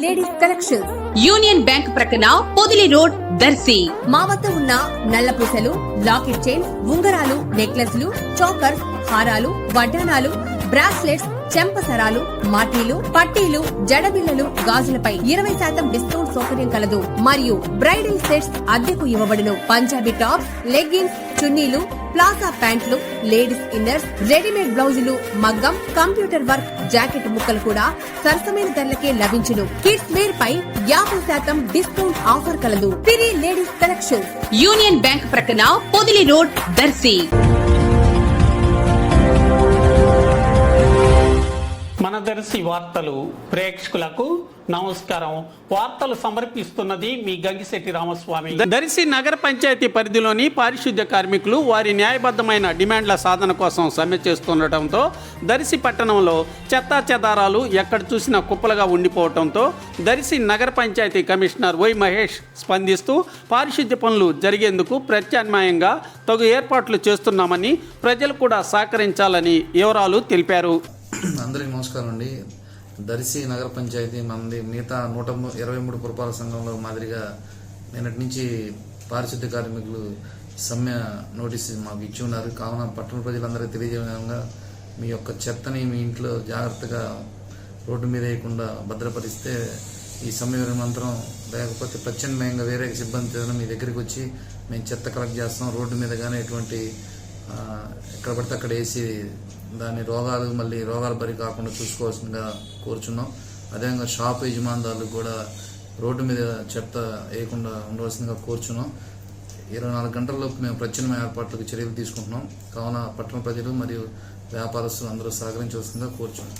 Ladies collection union bank ప్రక్కన Podili road Darsi. మా వద్ద ఉన్న నల్ల పూసలు, లాకెట్ చైన్స్, ఉంగరాలు, నెక్లెస్లు, చోకర్స్, హారాలు, వడ్డానాలు, బ్రాస్లెట్స్, చెంపసరాలు, మాటీలు, పట్టీలు, జడబిళ్లలు, గాజులపై 20% డిస్కౌంట్ సౌకర్యం కలదు. మరియు బ్రైడల్ సెట్స్ అద్దెకు ఇవ్వబడును. పంజాబీ టాప్స్, లెగ్గిన్స్, చున్నీలు, ప్లాజా ప్యాంట్లు, లేడీస్ ఇన్నర్స్, రెడీమేడ్ బ్లౌజులు, మగ్గం, కంప్యూటర్ వర్క్, జాకెట్ ముక్కలు కూడా సరసమైన ధరలకే లభించును. కిడ్స్ వేర్ పై 50% డిస్కౌంట్ ఆఫర్ కలదు. పిరి లేడీస్ కలెక్షన్, యూనియన్ బ్యాంక్ ప్రక్కన పొదిలి రోడ్ దర్శి. మన దర్శి వార్తలు ప్రేక్షకులకు నమస్కారం. వార్తలు సమర్పిస్తున్నది మీ గంగిశెట్టి రామస్వామి. దర్శి నగర పంచాయతీ పరిధిలోని పారిశుద్ధ్య కార్మికులు వారి న్యాయబద్ధమైన డిమాండ్ల సాధన కోసం సమ్మె చేస్తుండటంతో దర్శి పట్టణంలో చెత్తా చెదారాలు ఎక్కడ చూసినా కుప్పలుగా ఉండిపోవడంతో దర్శి నగర పంచాయతీ కమిషనర్ వై మహేష్ స్పందిస్తూ పారిశుద్ధ్య పనులు జరిగేందుకు ప్రత్యామ్నాయంగా తగు ఏర్పాట్లు చేస్తున్నామని ప్రజలు కూడా సహకరించాలని వివరాలు తెలిపారు. అందరికీ నమస్కారం అండి. దర్శి నగర పంచాయతీ మంది మిగతా 123 పురపాలక సంఘంలో మాదిరిగా నిన్నటి నుంచి పారిశుద్ధ్య కార్మికులు సమ్మె నోటీస్ మాకు ఇచ్చి ఉన్నారు. కావున పట్టణ ప్రజలందరికీ తెలియజేయ విధంగా మీ యొక్క చెత్తని మీ ఇంట్లో జాగ్రత్తగా రోడ్డు మీద వేయకుండా భద్రపరిస్తే ఈ సమ్మె విరమణంతరం, లేకపోతే ప్రత్యామ్నాయంగా వేరే సిబ్బంది మీ దగ్గరికి వచ్చి మేము చెత్త కలెక్ట్ చేస్తాం, రోడ్డు మీద కానీ ఎటువంటి ఎక్కడ పడితే అక్కడ వేసి దాని రోగాల బరి కాకుండా చూసుకోవాల్సిందిగా కోరుచున్నాం. అదేవిధంగా షాప్ యజమానులు కూడా రోడ్డు మీద చెత్త వేయకుండా ఉండవలసిందిగా కోరుచున్నాం. 24 గంటల్లోపు మేము ప్రత్యామ్నాయ ఏర్పాట్లకు చర్యలు తీసుకుంటున్నాం. కావున పట్టణ ప్రజలు మరియు వ్యాపారస్తులు అందరూ సహకరించవలసిందిగా కోరుచున్నాం.